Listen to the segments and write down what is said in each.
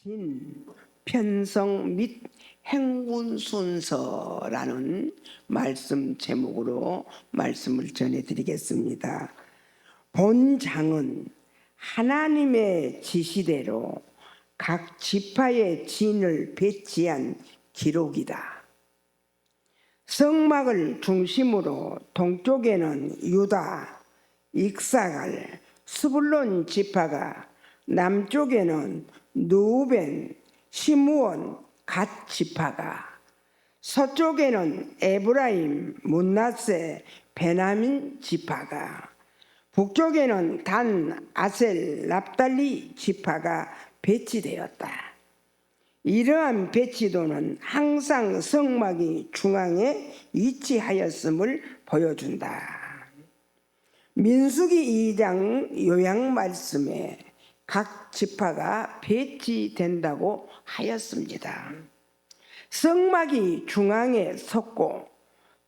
진, 편성 및 행군 순서라는 말씀 제목으로 말씀을 전해드리겠습니다. 본장은 하나님의 지시대로 각 지파의 진을 배치한 기록이다. 성막을 중심으로 동쪽에는 유다, 익사갈, 스불론 지파가, 남쪽에는 르우벤, 시므온, 갓 지파가, 서쪽에는 에브라임, 므낫세, 베냐민 지파가, 북쪽에는 단, 아셀, 납달리 지파가 배치되었다. 이러한 배치도는 항상 성막이 중앙에 위치하였음을 보여준다. 민수기 2장 요약 말씀에 각 지파가 배치된다고 하였습니다. 성막이 중앙에 섰고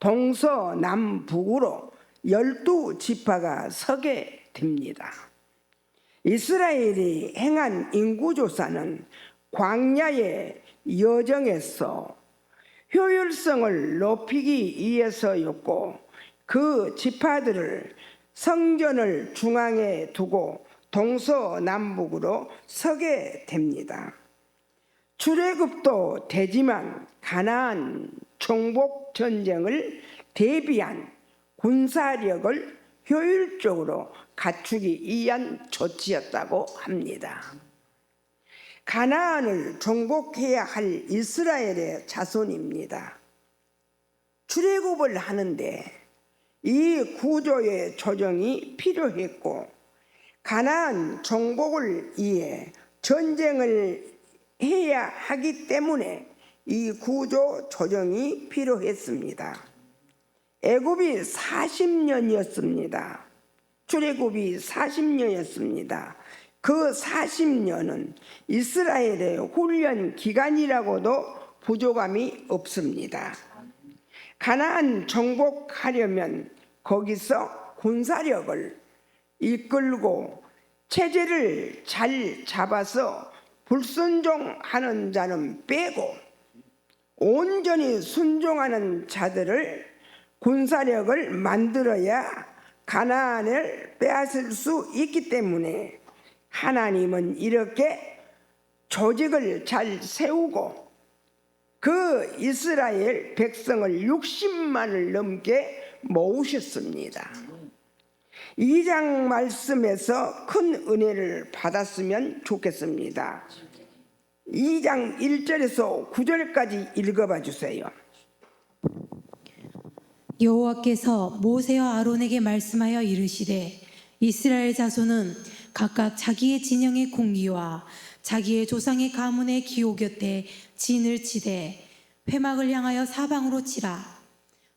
동서남북으로 12지파가 서게 됩니다. 이스라엘이 행한 인구조사는 광야의 여정에서 효율성을 높이기 위해서였고, 그 지파들을 성전을 중앙에 두고 동서남북으로 서게 됩니다. 출애굽도 되지만 가나안 정복 전쟁을 대비한 군사력을 효율적으로 갖추기 위한 조치였다고 합니다. 가나안을 정복해야 할 이스라엘의 자손입니다. 출애굽을 하는데 이 구조의 조정이 필요했고, 가나안 정복을 위해 전쟁을 해야 하기 때문에 이 구조 조정이 필요했습니다. 애굽이 40년이었습니다. 출애굽이 40년이었습니다. 그 40년은 이스라엘의 훈련 기간이라고도 부족함이 없습니다. 가나안 정복하려면 거기서 군사력을 이끌고 체제를 잘 잡아서 불순종하는 자는 빼고 온전히 순종하는 자들을 군사력을 만들어야 가나안을 빼앗을 수 있기 때문에 하나님은 이렇게 조직을 잘 세우고 그 이스라엘 백성을 60만을 넘게 모으셨습니다. 2장 말씀에서 큰 은혜를 받았으면 좋겠습니다. 2장 1절에서 9절까지 읽어봐 주세요. 여호와께서 모세와 아론에게 말씀하여 이르시되, 이스라엘 자손은 각각 자기의 진영의 공기와 자기의 조상의 가문의 기호 곁에 진을 치되 회막을 향하여 사방으로 치라.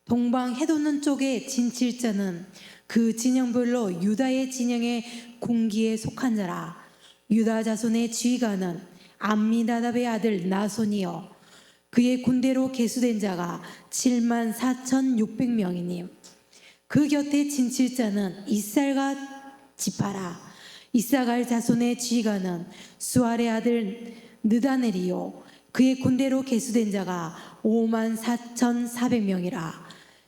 동방 해돋는 쪽에 진칠 자는 그 진영별로 유다의 진영의 공기에 속한 자라. 유다 자손의 지휘관은 암미나답의 아들 나손이요 그의 군대로 계수된 자가 74,600명이니 그 곁에 진칠 자는 이살가 지파라. 이사갈 자손의 지휘관은 수알의 아들 느다넬이요 그의 군대로 계수된 자가 54,400명이라.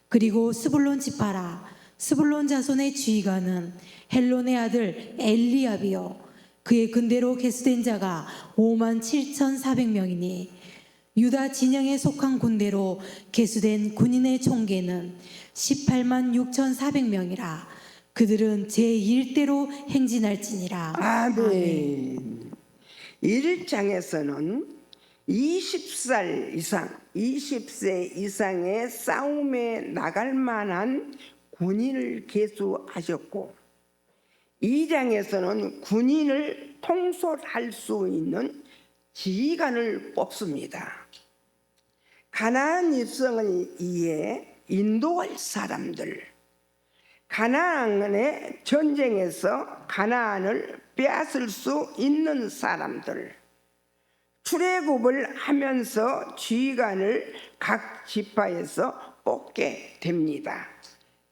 그리고 스불론 지파라. 스불론 자손의 지휘관은 헬론의 아들 엘리압이요 그의 군대로 계수된 자가 57,400명이니 유다 진영에 속한 군대로 계수된 군인의 총계는 186,400명이라. 그들은 제1대로 행진할지니라. 아멘. 1장에서는 20살 이상, 20세 이상의 싸움에 나갈 만한 군인을 계수하셨고, 2장에서는 군인을 통솔할 수 있는 지휘관을 뽑습니다. 가나안 일성을 위해 인도할 사람들, 가나안의 전쟁에서 가나안을 빼앗을 수 있는 사람들, 출애굽을 하면서 지휘관을 각 지파에서 뽑게 됩니다.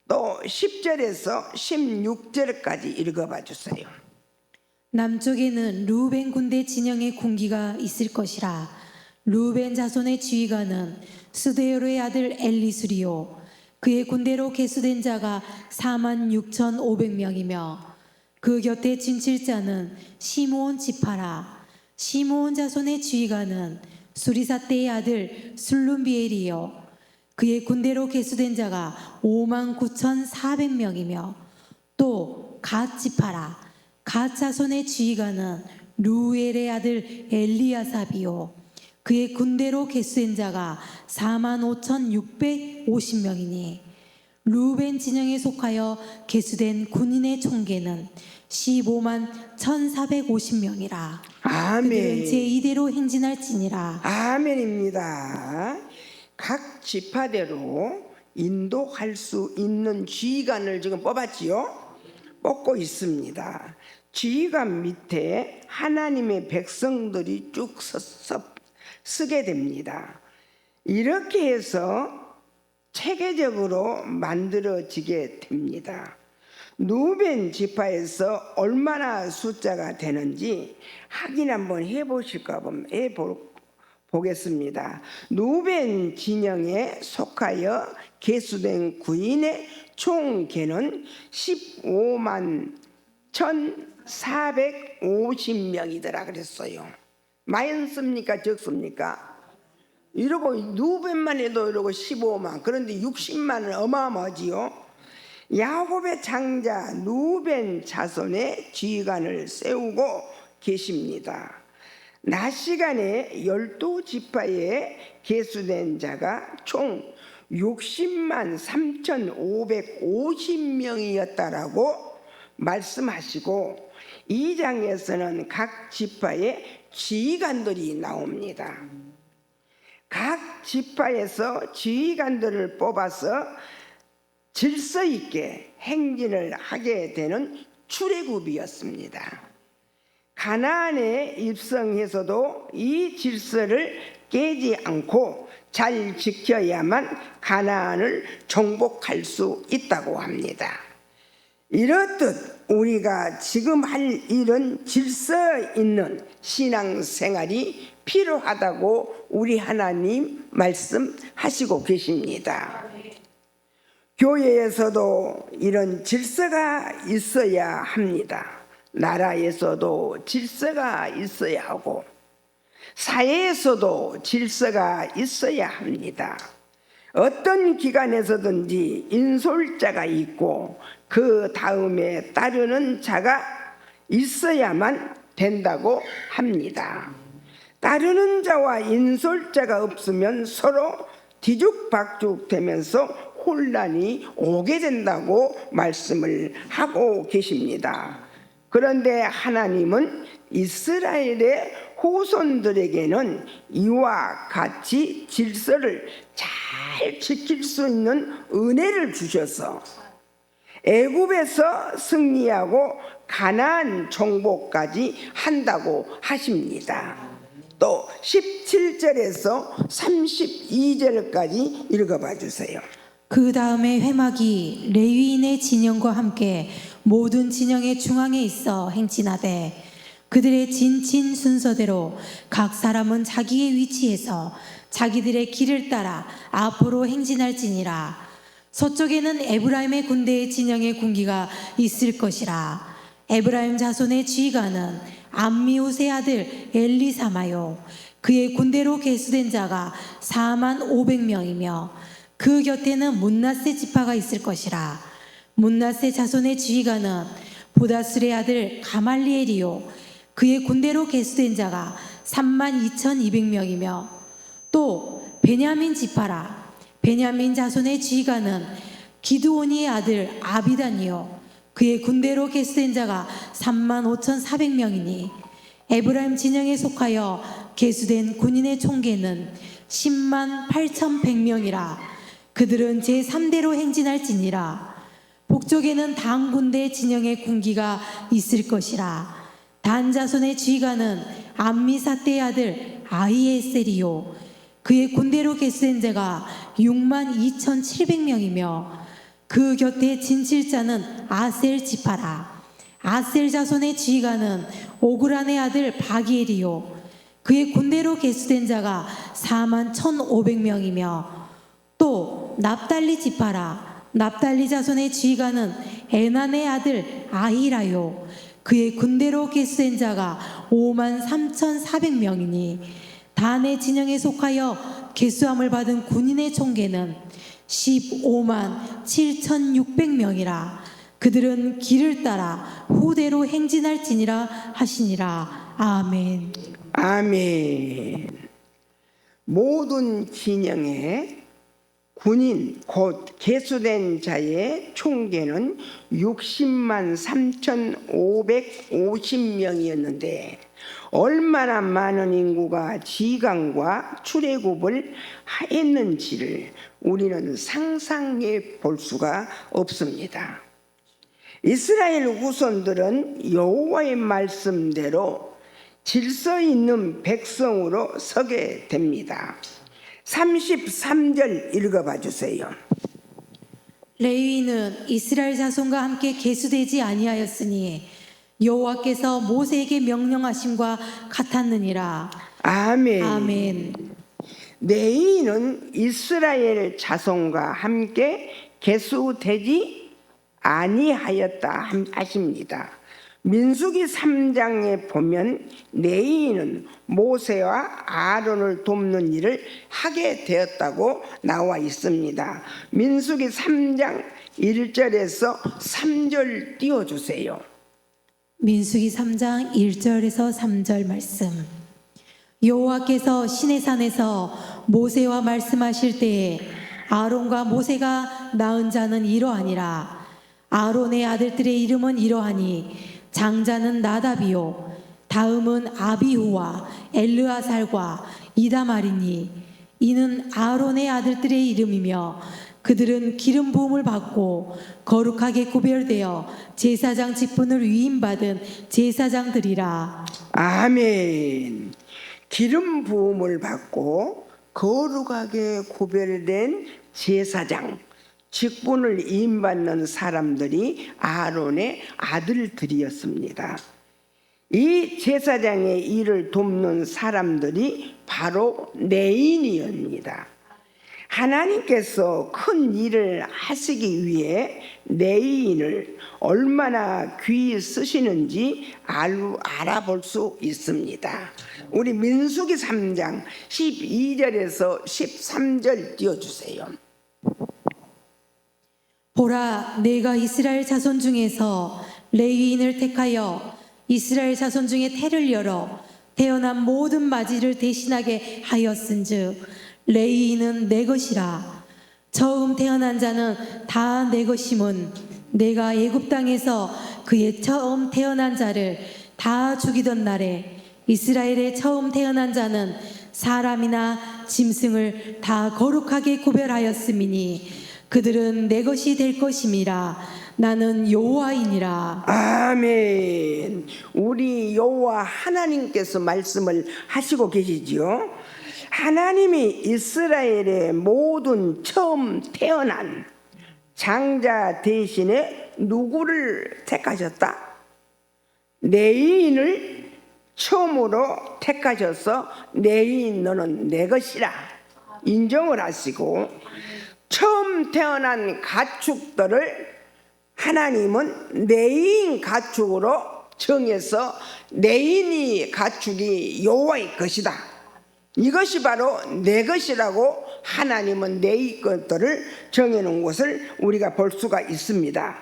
또 10절에서 16절까지 읽어봐 주세요. 남쪽에는 르우벤 군대 진영의 군기가 있을 것이라. 르우벤 자손의 지휘관은 스데요르의 아들 엘리수리요. 그의 군대로 계수된 자가 46,500명이며 그 곁에 진칠자는 시므온 지파라. 시므온 자손의 지휘관은 수리사떼의 아들 술룸비엘이요. 그의 군대로 계수된 자가 59,400명이며 또 갓 지파라. 갓 자손의 지휘관은 루엘의 아들 엘리야삽이요. 그의 군대로 계수된 자가 45,650명이니 루벤 진영에 속하여 계수된 군인의 총계는 151,450명이라. 아멘. 그들은 제2대로 행진할지니라. 아멘입니다. 각 지파대로 인도할 수 있는 지휘관을 지금 뽑았지요. 뽑고 있습니다. 지휘관 밑에 하나님의 백성들이 쭉 쓰게 됩니다. 이렇게 해서 체계적으로 만들어지게 됩니다. 루벤 지파에서 얼마나 숫자가 되는지 확인 한번 해보겠습니다. 루벤 진영에 속하여 계수된 구인의 총 개는 15만 1,450명이더라 그랬어요. 많습니까 적습니까? 이러고 루벤만 해도 이러고 15만, 그런데 60만은 어마어마하지요. 야곱의 장자 루벤 자손의 지휘관을 세우고 계십니다. 낮 시간에 12지파에 계수된 자가 총 60만 3,550명이었다라고 말씀하시고, 이 장에서는 각 지파의 지휘관들이 나옵니다. 각 지파에서 지휘관들을 뽑아서 질서 있게 행진을 하게 되는 출애굽이었습니다. 가나안에 입성해서도 이 질서를 깨지 않고 잘 지켜야만 가나안을 정복할 수 있다고 합니다. 이렇듯 우리가 지금 할 일은 질서 있는 신앙생활이 필요하다고 우리 하나님 말씀하시고 계십니다. 교회에서도 이런 질서가 있어야 합니다. 나라에서도 질서가 있어야 하고 사회에서도 질서가 있어야 합니다. 어떤 기관에서든지 인솔자가 있고 그 다음에 따르는 자가 있어야만 된다고 합니다. 따르는 자와 인솔자가 없으면 서로 뒤죽박죽 되면서 혼란이 오게 된다고 말씀을 하고 계십니다. 그런데 하나님은 이스라엘의 후손들에게는 이와 같이 질서를 잘 지킬 수 있는 은혜를 주셔서 애굽에서 승리하고 가나안 정복까지 한다고 하십니다. 또 17절에서 32절까지 읽어봐 주세요. 그 다음에 회막이 레위인의 진영과 함께 모든 진영의 중앙에 있어 행진하되 그들의 진친 순서대로 각 사람은 자기의 위치에서 자기들의 길을 따라 앞으로 행진할지니라. 서쪽에는 에브라임의 군대의 진영의 군기가 있을 것이라. 에브라임 자손의 지휘관은 암미옷의 아들 엘리사마요. 그의 군대로 계수된 자가 45,000명이며 그 곁에는 문낫세 지파가 있을 것이라. 문낫세 자손의 지휘관은 보다술의 아들 가말리엘이요. 그의 군대로 계수된 자가 32,200명이며 또 베냐민 지파라. 베냐민 자손의 지휘관은 기드온이의 아들 아비단이요. 그의 군대로 계수된 자가 35,400명이니 에브라임 진영에 속하여 계수된 군인의 총계는 108,100명이라. 그들은 제3대로 행진할지니라. 북쪽에는 단 군대 진영의 군기가 있을 것이라. 단 자손의 지휘관은 암미사떼의 아들 아히에셀이요. 그의 군대로 계수된 자가 62,700명이며 그 곁에 진칠자는 아셀 지파라. 아셀 자손의 지휘관은 오그란의 아들 바기엘이요 그의 군대로 계수된 자가 4만 1,500명이며 또 납달리 지파라 납달리 자손의 지휘관은 에난의 아들 아히라요 그의 군대로 계수된 자가 5만 3,400명이니 단의 진영에 속하여 계수함을 받은 군인의 총계는 15만 7,600명이라 그들은 길을 따라 후대로 행진할지니라 하시니라. 아멘. 아멘. 모든 진영의 군인 곧 계수된 자의 총계는 60만 3,550명이었는데 얼마나 많은 인구가 지휘관과 출애굽을 했는지를 우리는 상상해 볼 수가 없습니다. 이스라엘 후손들은 여호와의 말씀대로 질서 있는 백성으로 서게 됩니다. 33절 읽어봐 주세요. 레위인은 이스라엘 자손과 함께 계수되지 아니하였으니 여호와께서 모세에게 명령하심과 같았느니라. 아멘. 아멘. 레위인은 이스라엘 자손과 함께 계수되지 아니하였다 하십니다. 민수기 3장에 보면 레위인은 모세와 아론을 돕는 일을 하게 되었다고 나와 있습니다. 민수기 3장 1절에서 3절 띄워주세요. 민수기 3장 1절에서 3절 말씀. 여호와께서 시내산에서 모세와 말씀하실 때에 아론과 모세가 낳은 자는 이러하니라. 아론의 아들들의 이름은 이러하니 장자는 나답이요 다음은 아비후와 엘르아살과 이다말이니 이는 아론의 아들들의 이름이며 그들은 기름 부음을 받고 거룩하게 구별되어 제사장 직분을 위임받은 제사장들이라. 아멘. 기름 부음을 받고 거룩하게 구별된 제사장 직분을 임받는 사람들이 아론의 아들들이었습니다. 이 제사장의 일을 돕는 사람들이 바로 레위인이었습니다. 하나님께서 큰 일을 하시기 위해 레위인을 얼마나 귀히 쓰시는지 알아볼 수 있습니다. 우리 민수기 3장 12절에서 13절 띄워주세요. 보라, 내가 이스라엘 자손 중에서 레위인을 택하여 이스라엘 자손 중에 태를 열어 태어난 모든 맞이를 대신하게 하였은즉 레위인은 내 것이라. 처음 태어난 자는 다 내 것임은 내가 애굽 땅에서 그의 처음 태어난 자를 다 죽이던 날에 이스라엘의 처음 태어난 자는 사람이나 짐승을 다 거룩하게 구별하였음이니 그들은 내 것이 될 것임이라. 나는 여호와이니라. 아멘. 우리 여호와 하나님께서 말씀을 하시고 계시지요. 하나님이 이스라엘의 모든 처음 태어난 장자 대신에 누구를 택하셨다? 레위인을 처음으로 택하셔서 레위인 너는 내 것이라 인정을 하시고 처음 태어난 가축들을 하나님은 레위인 가축으로 정해서 레위인이 가축이 여호와의 것이다. 이것이 바로 내 것이라고 하나님은 내 것들을 정해놓은 것을 우리가 볼 수가 있습니다.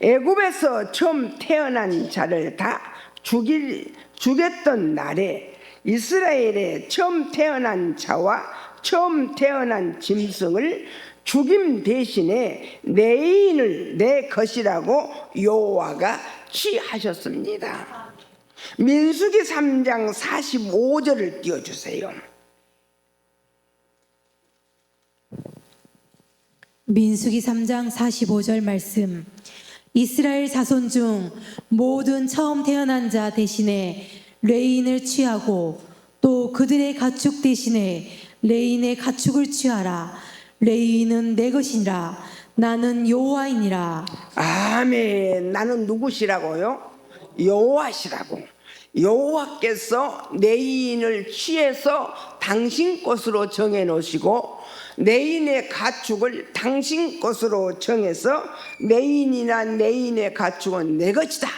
애굽에서 처음 태어난 자를 다 죽였던 날에 이스라엘의 처음 태어난 자와 처음 태어난 짐승을 죽임 대신에 레위인을 내 것이라고 여호와가 취하셨습니다. 민수기 3장 45절을 띄워주세요. 민수기 3장 45절 말씀. 이스라엘 자손 중 모든 처음 태어난 자 대신에 레위인을 취하고 또 그들의 가축 대신에 레위인의 가축을 취하라. 레위인은 내 것이니라. 나는 여호와이니라. 아멘. 나는 누구시라고요? 여호와시라고. 여호와께서 내인을 취해서 당신 것으로 정해 놓으시고 내인의 가축을 당신 것으로 정해서 내인이나 내인의 가축은 내 것이다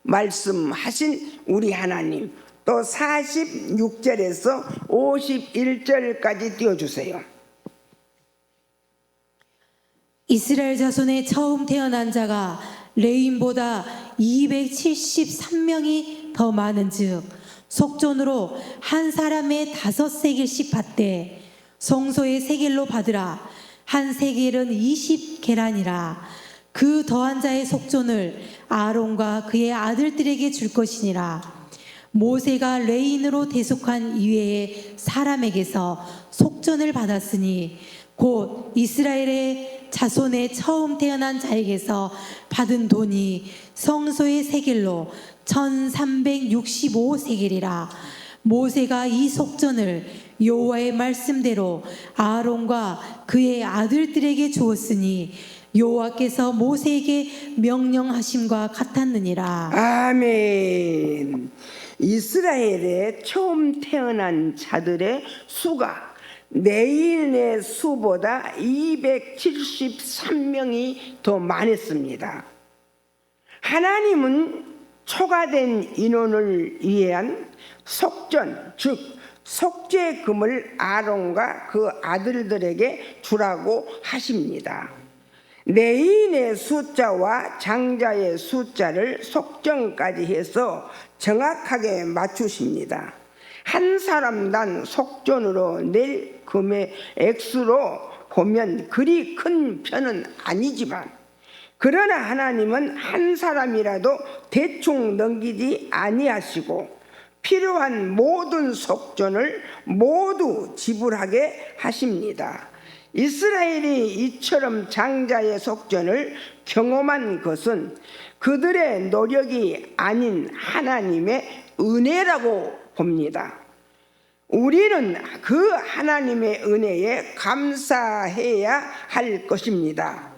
말씀하신 우리 하나님. 또 46절에서 51절까지 띄워주세요. 이스라엘 자손의 처음 태어난 자가 레인보다 273명이 더 많은즉 속전으로 한 사람의 5세겔씩 받되 성소의 세겔로 받으라. 한 세겔은 20계란이라. 그 더한 자의 속전을 아론과 그의 아들들에게 줄 것이니라. 모세가 레인으로 대속한 이외의 사람에게서 속전을 받았으니 곧 이스라엘의 자손의 처음 태어난 자에게서 받은 돈이 성소의 세겔로 1365세겔이라. 모세가 이 속전을 여호와의 말씀대로 아론과 그의 아들들에게 주었으니 여호와께서 모세에게 명령하심과 같았느니라. 아멘. 이스라엘의 처음 태어난 자들의 수가 내인의 수보다 273명이 더 많았습니다. 하나님은 초과된 인원을 위한 속전, 즉 속죄금을 아론과 그 아들들에게 주라고 하십니다. 내인의 숫자와 장자의 숫자를 속정까지 해서 정확하게 맞추십니다. 한 사람당 속전으로 낼 금의 액수로 보면 그리 큰 편은 아니지만 그러나 하나님은 한 사람이라도 대충 넘기지 아니하시고 필요한 모든 속전을 모두 지불하게 하십니다. 이스라엘이 이처럼 장자의 속전을 경험한 것은 그들의 노력이 아닌 하나님의 은혜라고 봅니다. 우리는 그 하나님의 은혜에 감사해야 할 것입니다.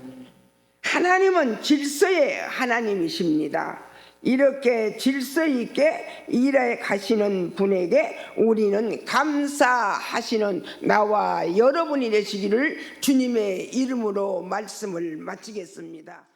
하나님은 질서의 하나님이십니다. 이렇게 질서 있게 일해 가시는 분에게 우리는 감사하시는 나와 여러분이 되시기를 주님의 이름으로 말씀을 마치겠습니다.